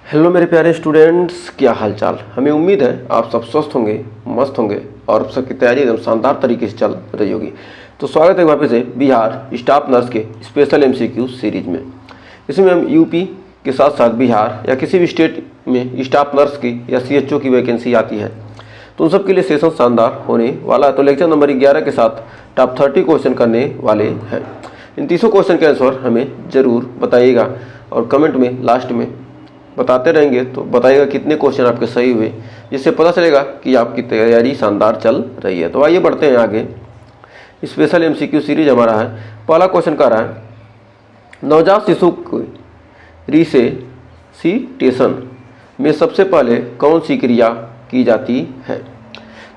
Hello मेरे प्यारे students, क्या हालचाल। हमें उम्मीद है आप सब स्वस्थ होंगे, मस्त होंगे और आप सबकी तैयारी एकदम शानदार तरीके से चल रही होगी। तो स्वागत है वापस से बिहार स्टाफ नर्स के स्पेशल एमसीक्यू सीरीज में। इसमें हम यूपी के साथ साथ बिहार या किसी भी स्टेट में स्टाफ नर्स की या सीएचओ की वैकेंसी आती है तो उन सब के लिए सेशन शानदार होने वाला है। तो लेक्चर नंबर 11 के साथ टॉप 30 क्वेश्चन करने वाले हैं। इन 300 क्वेश्चन के आंसर हमें ज़रूर बताइएगा और कमेंट में लास्ट में बताते रहेंगे तो बताइएगा कितने क्वेश्चन आपके सही हुए, जिससे पता चलेगा कि आपकी तैयारी शानदार चल रही है। तो आइए बढ़ते हैं आगे। स्पेशल एमसीक्यू सीरीज हमारा है। पहला क्वेश्चन कह रहा है, नवजात शिशु को रिसेसिटेशन में सबसे पहले कौन सी क्रिया की जाती है।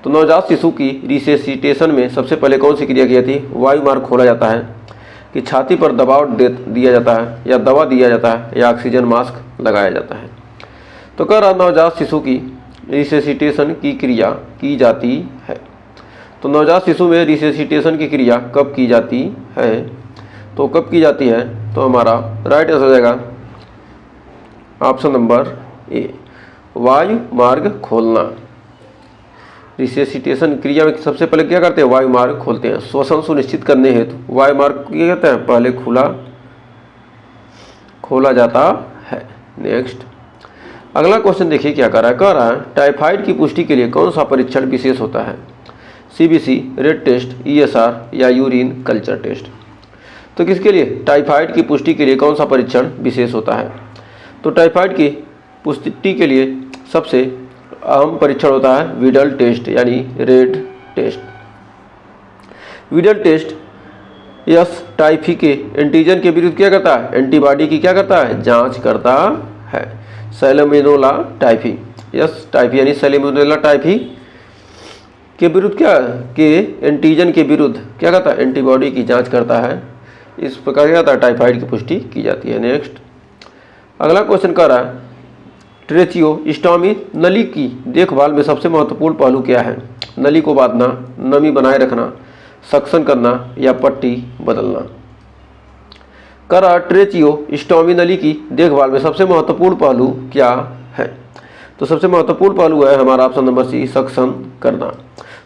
तो नवजात शिशु की रिसेसिटेशन में सबसे पहले कौन सी क्रिया की जाती है। वायु मार्ग खोला जाता है कि छाती पर दबाव दिया जाता है या दवा दिया जाता है या ऑक्सीजन मास्क लगाया जाता है। तो कह रहा नवजात शिशु की रिसेसिटेशन की क्रिया की जाती है। तो नवजात शिशु में रिसेसिटेशन की क्रिया कब की जाती है, तो कब की जाती है तो हमारा राइट आंसर हो जाएगा ऑप्शन नंबर ए, वायु मार्ग खोलना। रिसेसिटेशन क्रिया में सबसे पहले क्या करते हैं, वायु मार्ग खोलते हैं। श्वसन सुनिश्चित करने हेतु वायु मार्ग क्या कहते हैं, पहले खोला जाता है। नेक्स्ट अगला क्वेश्चन देखिए क्या कर रहा है। कह रहा है टाइफाइड की पुष्टि के लिए कौन सा परीक्षण विशेष होता है। सीबीसी, रेड टेस्ट, ईएसआर या यूरिन कल्चर टेस्ट। तो किसके लिए, टाइफाइड की पुष्टि के लिए कौन सा परीक्षण विशेष होता है। तो टाइफाइड की पुष्टि के लिए सबसे अहम परीक्षण होता है विडल टेस्ट यानी रेड test. Widal test S Typhi के एंटीजन के विरुद्ध क्या करता है, एंटीबॉडी की क्या करता है, जांच करता है। सैल्मोनेला टाइफी, यस टाइफी यानी सैल्मोनेला टाइफी के विरुद्ध क्या के एंटीजन के विरुद्ध क्या करता है, एंटीबॉडी की जांच करता है। इस प्रकार क्या होता है, टाइफाइड की पुष्टि की जाती है। नेक्स्ट अगला क्वेश्चन कर रहा है ट्रेचियोस्टोमी नली की देखभाल में सबसे महत्वपूर्ण पहलू क्या है। नली को बांधना, नमी बनाए रखना, सक्शन करना या पट्टी बदलना। करा ट्रेचियोस्टोमी नली की देखभाल में सबसे महत्वपूर्ण पहलू क्या है। तो सबसे महत्वपूर्ण पहलू है हमारा ऑप्शन नंबर सी, सक्शन करना।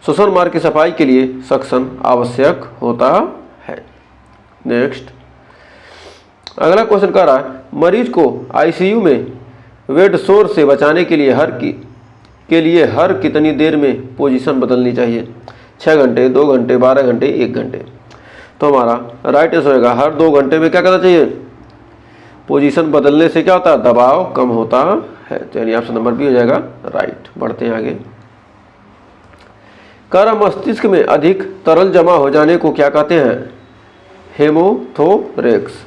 श्वसन मार्ग की सफाई के लिए सक्शन आवश्यक होता है। नेक्स्ट अगला क्वेश्चन कर रहा है मरीज को आईसीयू में बेड शोर से बचाने के लिए हर कितनी देर में पोजीशन बदलनी चाहिए। 6 घंटे, 2 घंटे, 12 घंटे, 1 घंटे। तो हमारा राइट आंसर होगा हर 2 घंटे में क्या करना चाहिए, पोजीशन बदलने से क्या होता है, दबाव कम होता है। तो यानी ऑप्शन नंबर बी हो जाएगा राइट। बढ़ते हैं आगे। कर मस्तिष्क में अधिक तरल जमा हो जाने को क्या कहते हैं, हेमोथोरेक्स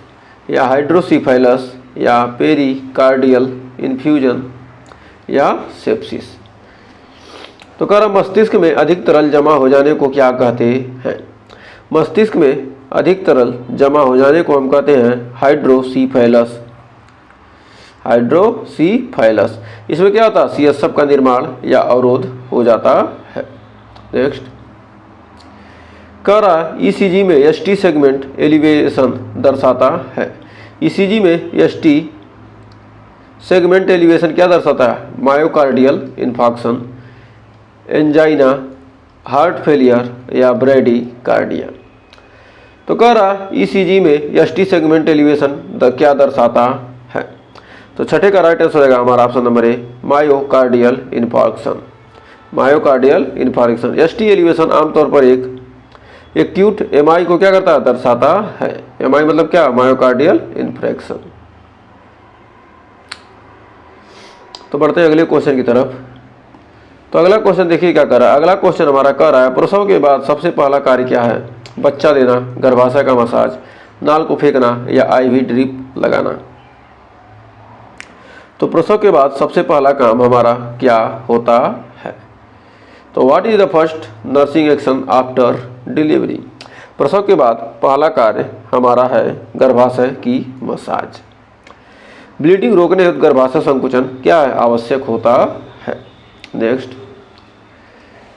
या हाइड्रोसीफेलस या पेरिकार्डियल इन्फ्यूजन या सेप्सिस। तो कह रहा मस्तिष्क में अधिक तरल जमा हो जाने को क्या कहते हैं। मस्तिष्क में अधिक तरल जमा हो जाने को हम कहते हैं हाइड्रोसीफेलस। हाइड्रोसीफेलस इसमें क्या होता है, सीएसएफ का निर्माण या अवरोध हो जाता है। नेक्स्ट कह रहा ईसीजी में एसटी सेगमेंट एलिवेशन दर्शाता है। ईसीजी में एसटी सेगमेंट एलिवेशन क्या दर्शाता है, myocardial infarction, angina, heart failure या ब्रेडिकार्डिया। तो कह रहा ईसीजी में एसटी सेगमेंट एलिवेशन क्या दर्शाता है। तो छठे का राइट आंसर होगा हमारा ऑप्शन नंबर ए, myocardial infarction. Myocardial infarction ST elevation आमतौर पर एक एक्यूट एमआई को क्या करता है, दर्शाता है। एमआई मतलब क्या, मायोकार्डियल इन्फ्रेक्शन। तो बढ़ते हैं अगले क्वेश्चन की तरफ। तो अगला क्वेश्चन देखिए क्या कर रहा है। अगला क्वेश्चन हमारा कह रहा है प्रसव के बाद सबसे पहला कार्य क्या है, बच्चा देना, गर्भाशय का मसाज, नाल को फेंकना या आईवी ड्रिप लगाना। तो प्रसव के बाद सबसे पहला काम हमारा क्या होता है। तो what is the first nursing action after delivery. प्रसव के बाद पहला कार्य हमारा है गर्भाशय की मसाज। ब्लीडिंग रोकने हेतु गर्भाशय संकुचन क्या है, आवश्यक होता है। नेक्स्ट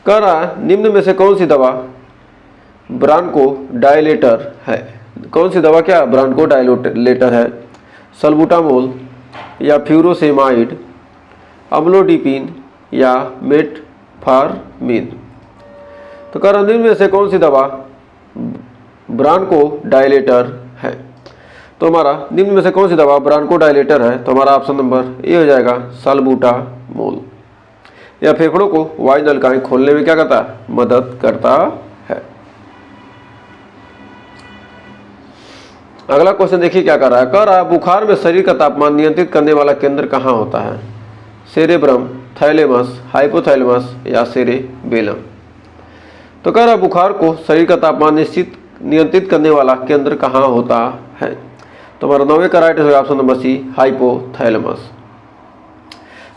कह रहा है निम्न में से कौन सी दवा ब्रांको डायलेटर है। कौन सी दवा क्या ब्रांको डायलेटर है, सल्बुटामोल, या फ्यूरोसेमाइड, अम्लोडिपिन या मेटफॉर्मिन। तो कह रहा निम्न में से कौन सी दवा ब्रांकोडायलेटर है। तो हमारा निम्न में से कौन सी दवा ब्रांकोडायलेटर है, तो हमारा ऑप्शन नंबर ए हो जाएगा साल्बुटामोल। यह फेफड़ों को वायु नलिकाएं खोलने में क्या करता है, मदद करता है। अगला क्वेश्चन देखिए क्या कर रहा है। कह रहा है बुखार में शरीर का तापमान नियंत्रित करने वाला केंद्र कहाँ होता है, सेरेब्रम, थैलेमस, हाइपोथैलेमस या सेरेबेलम। तो कह रहा है बुखार को शरीर का तापमान नियंत्रित करने वाला केंद्र कहाँ होता है। तो हमारा 9वें का राइट है ऑप्शन नंबर सी, हाइपोथैलेमस।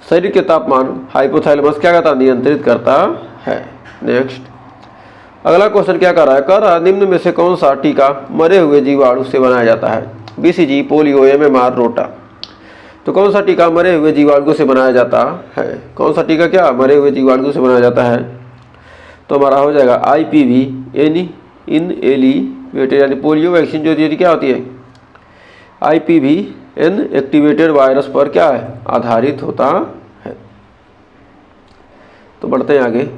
शरीर के तापमान हाइपोथैलेमस क्या करता है, नियंत्रित करता है। नेक्स्ट अगला क्वेश्चन क्या कर रहा है। कह रहा है निम्न में से कौन सा टीका मरे हुए जीवाणु से बनाया जाता है, बीसीजी, पोलियो, एमएमआर, रोटा। तो कौन सा टीका मरे हुए जीवाणु से बनाया जाता है, कौन सा टीका क्या मरे हुए जीवाणु से बनाया जाता है। तो हमारा हो जाएगा आईपीवी इनएलिवेटेड, यानी पोलियो वैक्सीन जो होती है क्या होती है, आईपीवी इनएक्टिवेटेड वायरस पर क्या है, आधारित होता है। तो बढ़ते हैं आगे।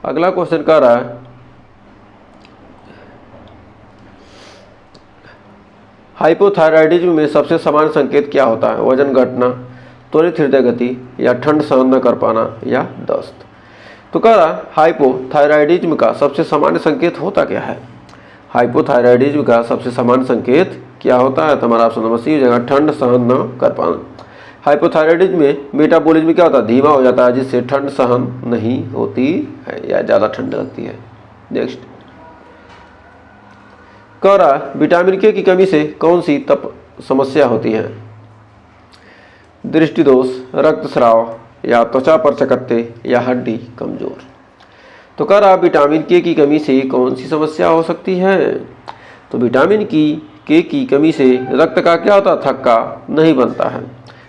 अगला क्वेश्चन कह रहा है हाइपोथायराइडिज्म में सबसे सामान्य संकेत क्या होता है, वजन घटना, त्वरित हृदय गति या ठंड सहन न कर पाना या दस्त। तो कह रहा हाइपोथायराइडिज्म का सबसे सामान्य संकेत होता क्या है, हाइपोथायराइडिज्म का सबसे सामान्य संकेत क्या होता है। तो हमारा ऑप्शन नंबर सी हो जाएगा, ठंड सहन न कर पाना। हाइपोथायराइडिज्म में मेटाबॉलिज्म क्या होता है, धीमा हो जाता है, जिससे ठंड सहन नहीं होती है या ज़्यादा ठंड लगती है। नेक्स्ट कह रहा विटामिन के की कमी से कौन सी समस्या होती है, दृष्टि दोष, रक्तस्राव या त्वचा पर चकत्ते या हड्डी कमजोर। तो कह रहा विटामिन के की कमी से कौन सी समस्या हो सकती है। तो विटामिन के की कमी से रक्त का क्या होता है, थक्का नहीं बनता है,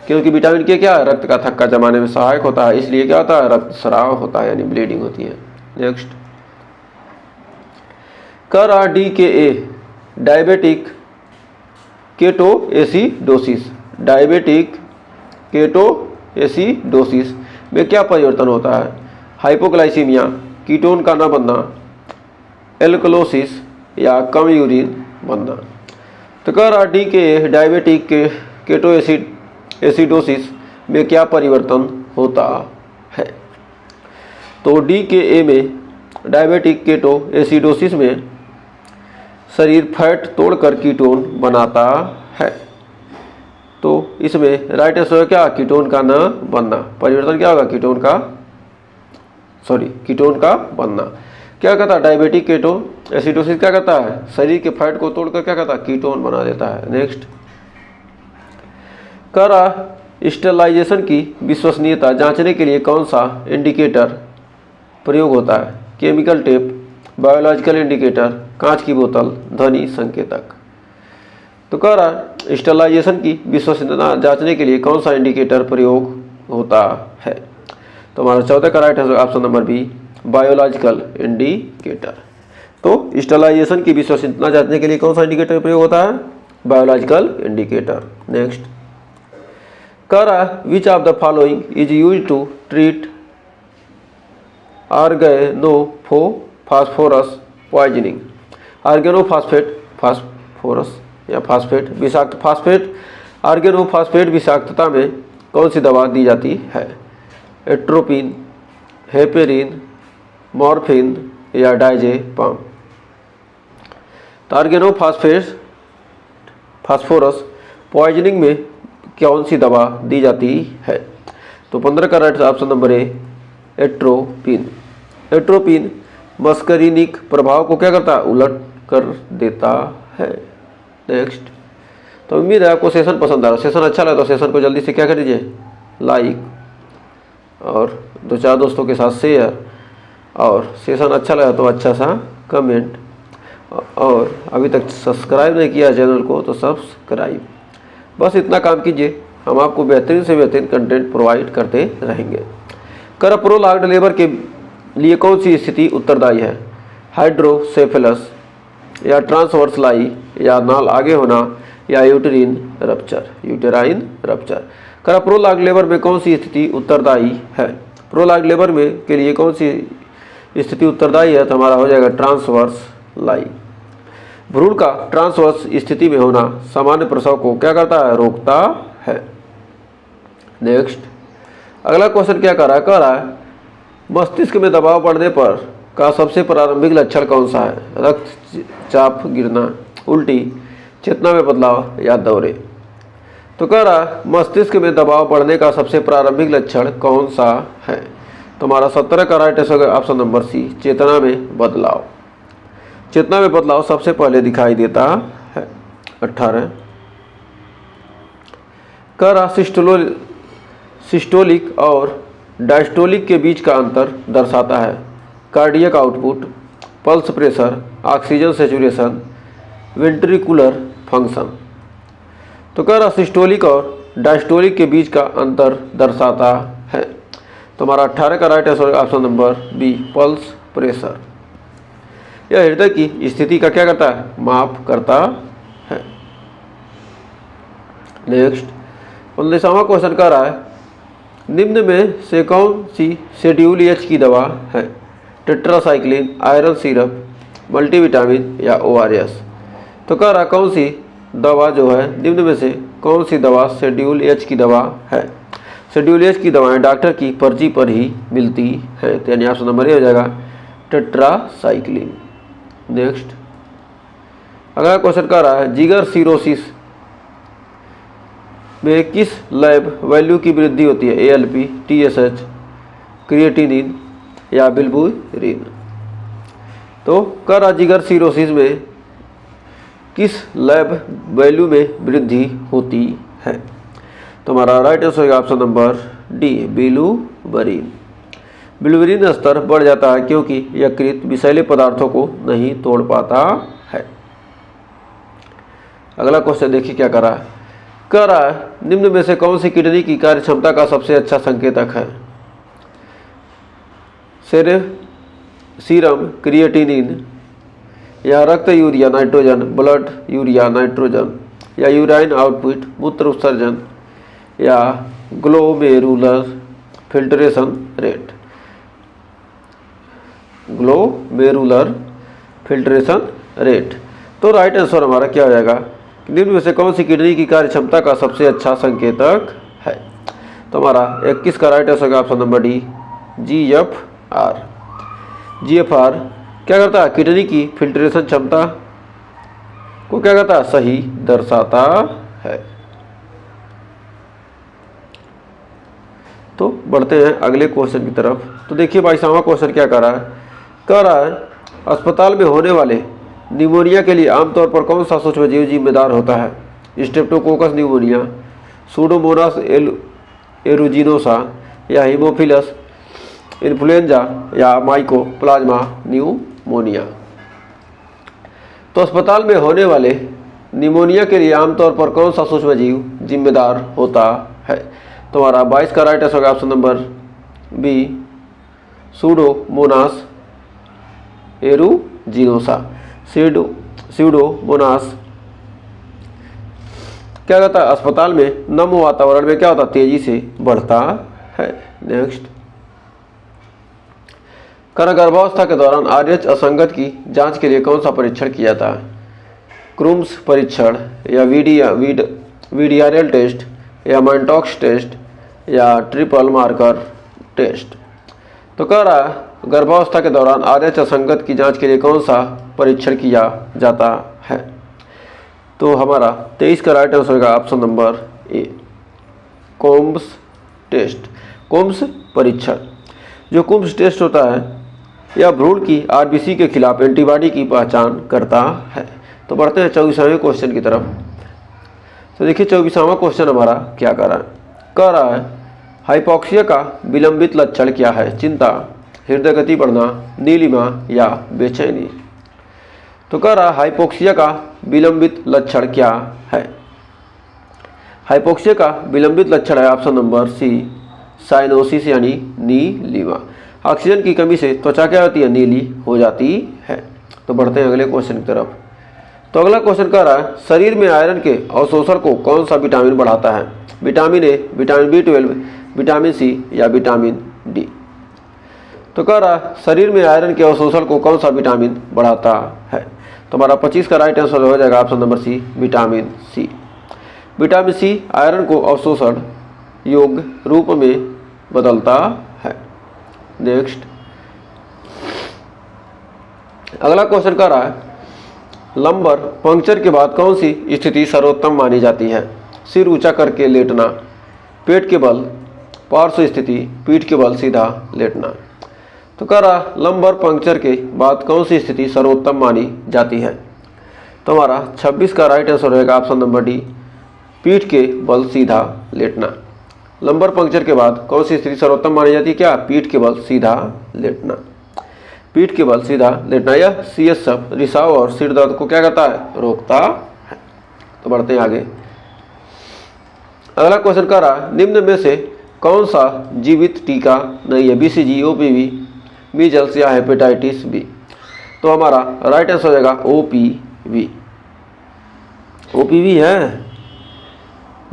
क्योंकि विटामिन के क्या है, रक्त का थक्का जमाने में सहायक होता है, इसलिए क्या होता है, रक्तस्राव होता है, यानी ब्लीडिंग होती है। नेक्स्ट कह रहा DKA diabetic ketoacidosis, diabetic ketoacidosis में क्या परिवर्तन होता है, हाइपोग्लाइसीमिया, कीटोन का न बनना, एल्कलोसिस या कम यूरिन बनना। तो कह रहा DKA डायबिटिक केटोएसिडोसिस में क्या परिवर्तन होता है। तो DKA में डायबिटिक केटोएसिडोसिस में शरीर फैट तोड़कर कीटोन बनाता है। तो इसमें राइट आंसर क्या, कीटोन का न बनना। परिवर्तन क्या होगा, कीटोन का बनना। क्या कहता है, डायबिटिक केटोएसिडोसिस क्या कहता है, शरीर के फैट को तोड़कर क्या कहता है, कीटोन बना देता है। नेक्स्ट कह रहा स्टेरिलाइजेशन की विश्वसनीयता जांचने के लिए कौन सा इंडिकेटर प्रयोग होता है, केमिकल टेप, बायोलॉजिकल इंडिकेटर, कांच की बोतल, ध्वनि संकेतक। तो कह रहा स्टेरिलाइजेशन की विश्वसनीयता जांचने के लिए कौन सा इंडिकेटर प्रयोग होता है। तो हमारा 14 का right answer option number B, biological indicator. तो स्टेरिलाइजेशन की विश्वसनीयता जांचने के लिए कौन सा इंडिकेटर प्रयोग होता है, बायोलॉजिकल इंडिकेटर। नेक्स्ट कह रहा which of the following is use to treat organophosphorus poisoning. Phosphorus या फास्फेट, विषाक्त फास्फेट, ऑर्गेनोफॉस्फेट विषाक्तता में कौन सी दवा दी जाती है, एट्रोपिन, हेपेरिन, मॉर्फिन या डायजेपाम। तो ऑर्गेनोफॉस्फोरस पॉइजनिंग में कौन सी दवा दी जाती है। तो 15 का right option number A, atropine. Atropine muscarinic प्रभाव को क्या करता है, उलट कर देता है। नेक्स्ट तो उम्मीद है आपको सेशन पसंद आ रहा है। सेशन अच्छा लगा तो सेशन को जल्दी से क्या कर दीजिए, लाइक, और 2-4 दोस्तों के साथ शेयर, और सेशन अच्छा लगा तो अच्छा सा कमेंट, और अभी तक सब्सक्राइब नहीं किया चैनल को तो सब्सक्राइब। बस इतना काम कीजिए, हम आपको बेहतरीन से बेहतरीन कंटेंट प्रोवाइड करते रहेंगे। कर प्रोलॉन्ग्ड लेबर के लिए कौन सी स्थिति उत्तरदायी है, हाइड्रोसेफेलस या ट्रांसवर्स लाई या नाल आगे होना या यूटेराइन रप्चर। कह रहा प्रोलॉग लेबर में कौन सी स्थिति उत्तरदायी है। प्रोलॉग लेबर में के लिए कौन सी स्थिति उत्तरदायी है, तो हमारा हो जाएगा ट्रांसवर्स लाइन। भ्रूण का ट्रांसवर्स स्थिति में होना सामान्य प्रसव को क्या करता है, रोकता है। नेक्स्ट अगला क्वेश्चन क्या कर रहा है मस्तिष्क में दबाव बढ़ने पर का सबसे प्रारंभिक लक्षण कौन सा है। रक्तचाप गिरना, उल्टी, चेतना में बदलाव या दौरे। तो कह रहा मस्तिष्क में दबाव बढ़ने का सबसे प्रारंभिक लक्षण कौन सा है। तो हमारा 17 का राइट आंसर होगा ऑप्शन नंबर सी, चेतना में बदलाव। चेतना में बदलाव सबसे पहले दिखाई देता है। 18 कह रहा सिस्टोलिक और डायस्टोलिक के बीच का अंतर दर्शाता है। Cardiac output, pulse pressure, oxygen saturation, ventricular function. तो कह रहा सिस्टोलिक और डायस्टोलिक के बीच का अंतर दर्शाता है। तो हमारा 18 का right answer option number B, pulse pressure. यह हृदय की स्थिति का क्या करता है, माप करता है। नेक्स्ट 19वां क्वेश्चन कह रहा है निम्न में से कौन सी शेड्यूल एच की दवा है। टेट्रासाइक्लिन, आयरन सिरप, मल्टीविटामिन या ORS। तो कह रहा कौन सी दवा जो है निम्न में से कौन सी दवा शेड्यूल एच की दवा है। शेड्यूल एच की दवाएं डॉक्टर की पर्ची पर ही मिलती हैं, तो यानी ऑप्शन नंबर ए हो जाएगा टेट्रासाइक्लिन। नेक्स्ट अगला क्वेश्चन कह रहा है जिगर सिरोसिस में किस लैब वैल्यू की वृद्धि होती है। ALP, TSH, क्रिएटिनिन या बिल्बुरिन। तो कह रहा जिगर सिरोसिस में किस लैब वैल्यू में वृद्धि होती है। तो हमारा राइट आंसर होगा ऑप्शन नंबर डी, बिल्बुरिन। बिल्बुरिन स्तर बढ़ जाता है क्योंकि यकृत विषैले पदार्थों को नहीं तोड़ पाता है। अगला क्वेश्चन देखिए क्या कर रहा है। कह रहा है निम्न में से कौन सी किडनी की कार्य क्षमता का सबसे अच्छा संकेतक है। सीरम क्रिएटिनिन या रक्त urea nitrogen, blood urea nitrogen या यूराइन आउटपुट मूत्र उत्सर्जन या glomerular filtration rate. Glomerular filtration rate. तो राइट आंसर हमारा क्या हो जाएगा, निम्न में से कौन सी किडनी की कार्य क्षमता का सबसे अच्छा संकेतक है। तो हमारा 21 का राइट आंसर होगा option number D, GFR। GFR क्या करता है, किडनी की फिल्ट्रेशन क्षमता को क्या करता है, सही दर्शाता है। तो बढ़ते हैं अगले क्वेश्चन की तरफ। तो देखिए 22वां क्वेश्चन क्या कर रहा है। कह रहा है अस्पताल में होने वाले निमोनिया के लिए आमतौर पर कौन सा सूक्ष्मजीव जिम्मेदार होता है। स्ट्रेप्टोकोकस निमोनिया, सूडोमोनास एरुजिनोसा या हीमोफिलस इन्फ्लुएंजा या माइकोप्लाज्मा न्यूमोनिया। तो अस्पताल में होने वाले निमोनिया के लिए आमतौर पर कौन सा सूक्ष्मजीव जिम्मेदार होता है। तो हमारा 22 का राइट आंसर होगा option number B, pseudomonas aeruginosa. Pseudomonas क्या कहता है, अस्पताल में नम वातावरण में क्या होता है, तेजी से बढ़ता है। नेक्स्ट गर्भावस्था के दौरान RH असंगत की जांच के लिए कौन सा परीक्षण किया जाता है। क्रूम्स परीक्षण या VDRL टेस्ट या मैंटॉक्स टेस्ट या ट्रिपल मार्कर टेस्ट। तो कह रहा है गर्भावस्था के दौरान RH असंगत की जांच के लिए कौन सा परीक्षण किया जाता है। तो हमारा 23 का राइट आंसर होगा option number A, Coombs test. Coombs परीक्षण। जो कोम्स टेस्ट होता है यह भ्रूण की RBC के खिलाफ एंटीबॉडी की पहचान करता है। तो बढ़ते हैं 24वें क्वेश्चन की तरफ। तो देखिए 24वां क्वेश्चन हमारा क्या कर रहा है। कह रहा है हाइपोक्सिया का विलंबित लक्षण क्या है। चिंता, हृदय गति बढ़ना, नीलिमा या बेचैनी। तो कह रहा हाइपोक्सिया का विलंबित लक्षण क्या है। हाइपोक्सिया का विलंबित लक्षण है ऑप्शन नंबर सी, साइनोसिस यानी नीलिमा। ऑक्सीजन की कमी से त्वचा क्या होती है, नीली हो जाती है। तो बढ़ते हैं अगले क्वेश्चन की तरफ। तो अगला क्वेश्चन कह रहा है शरीर में आयरन के अवशोषण को कौन सा विटामिन बढ़ाता है? Vitamin A, vitamin B12, vitamin C या विटामिन डी? तो कह रहा है शरीर में आयरन के अवशोषण को कौन सा विटामिन बढ़ाता है? तो हमारा 25 का राइट आंसर हो जाएगा option number C, vitamin C. Vitamin C iron को अवशोषण योग्य रूप में बदलता है। नेक्स्ट अगला क्वेश्चन कह रहा है लंबर पंक्चर के बाद कौन सी स्थिति सर्वोत्तम मानी जाती है? सिर ऊंचा करके लेटना, पेट के बल पार्श्व स्थिति, पीठ के बल सीधा लेटना। तो कह रहा लंबर पंक्चर के बाद कौन सी स्थिति सर्वोत्तम मानी जाती है? तो हमारा 26 का राइट आंसर रहेगा ऑप्शन नंबर डी, पीठ के बल सीधा लेटना। लंबर पंक्चर के बाद कौन सी स्थिति सर्वोत्तम मानी जाती है? क्या? पीठ के बल सीधा लेटना। पीठ के बल सीधा लेटना यह CSF रिसाव और सिर दर्द को क्या करता है? रोकता है। तो बढ़ते हैं आगे। अगला क्वेश्चन कह रहा है निम्न में से कौन सा जीवित टीका नहीं है? BCG, OPV, मीजल्स या हेपेटाइटिस बी? तो हमारा राइट आंसर हो जाएगा OPV। OPV है।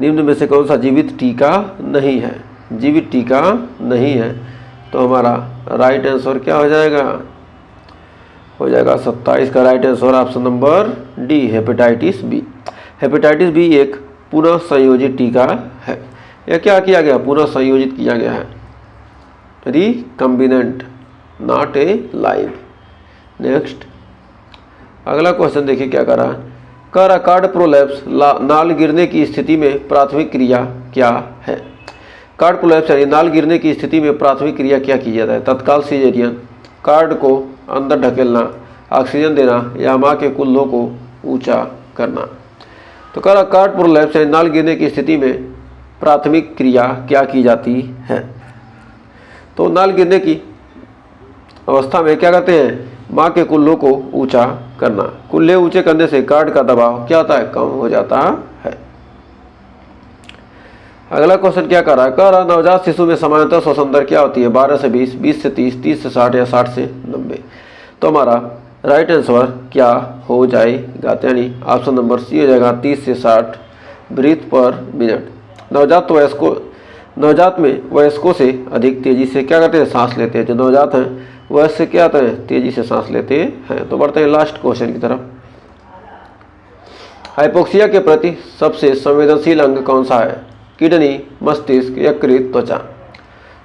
निम्न में से कौन सा जीवित टीका नहीं है? जीवित टीका नहीं है। तो हमारा राइट आंसर क्या हो जाएगा? हो जाएगा 27 का right answer option number D, hepatitis B. Hepatitis B एक पुनः संयोजित टीका है। यह क्या किया गया? पुनः संयोजित किया गया है, recombinant, not a live. Next अगला क्वेश्चन देखिए क्या कर रहा है। कह रहा कार्ड प्रोलैप्स नाल गिरने की स्थिति में प्राथमिक क्रिया क्या है? कार्ड प्रोलैप्स यानी नाल गिरने की स्थिति में प्राथमिक क्रिया क्या की जाता है? तत्काल सीजेरियन, कार्ड को अंदर ढकेलना, ऑक्सीजन देना या मां के कुल्लों को ऊंचा करना। तो कह रहा कार्ड प्रोलैप्स यानी नाल गिरने की स्थिति में प्राथमिक क्रिया क्या की जाती है? तो नाल गिरने की अवस्था में क्या करते हैं? मां के कुल्लों को ऊंचा करना। कुल्ले ऊंचे करने से कार्ड का दबाव क्या होता है? कम हो जाता है। अगला क्वेश्चन क्या कर रहा है? कह रहा नवजात शिशु में सामान्यतः श्वसन दर क्या होती है? 12 से 20, 20 से 30, 30 से 60 या 60 से 90? तो हमारा राइट आंसर क्या हो जाएगा? यानी ऑप्शन नंबर सी हो जाएगा 30 से 60 ब्रीथ पर मिनट। नवजात में वयस्कों से अधिक तेजी से क्या करते हैं? सांस लेते हैं। जो नवजात हैं वयस्क से क्या आता है? तेजी से सांस लेते हैं। तो बढ़ते हैं लास्ट क्वेश्चन की तरफ। हाइपोक्सिया के प्रति सबसे संवेदनशील अंग कौन सा है? किडनी, मस्तिष्क, यकृत, त्वचा?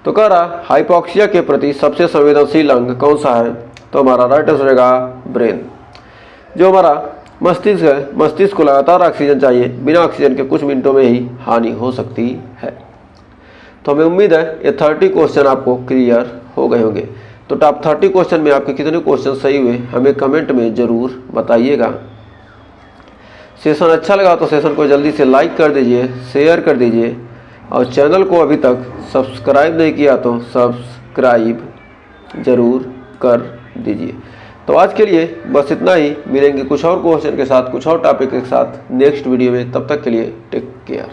तो कह रहा हाइपोक्सिया के प्रति सबसे संवेदनशील अंग कौन सा है? तो हमारा राइट आंसर रहेगा ब्रेन। जो हमारा मस्तिष्क है, मस्तिष्क को लगातार ऑक्सीजन चाहिए, बिना ऑक्सीजन के कुछ मिनटों में ही हानि हो सकती है। तो हमें उम्मीद है ये 30 क्वेश्चन आपको क्लियर हो गए होंगे। तो टॉप 30 क्वेश्चन में आपके कितने क्वेश्चन सही हुए हमें कमेंट में ज़रूर बताइएगा। सेशन अच्छा लगा तो सेशन को जल्दी से लाइक कर दीजिए, शेयर कर दीजिए और चैनल को अभी तक सब्सक्राइब नहीं किया तो सब्सक्राइब ज़रूर कर दीजिए। तो आज के लिए बस इतना ही। मिलेंगे कुछ और क्वेश्चन के साथ, कुछ और टॉपिक के साथ नेक्स्ट वीडियो में। तब तक के लिए टेक केयर।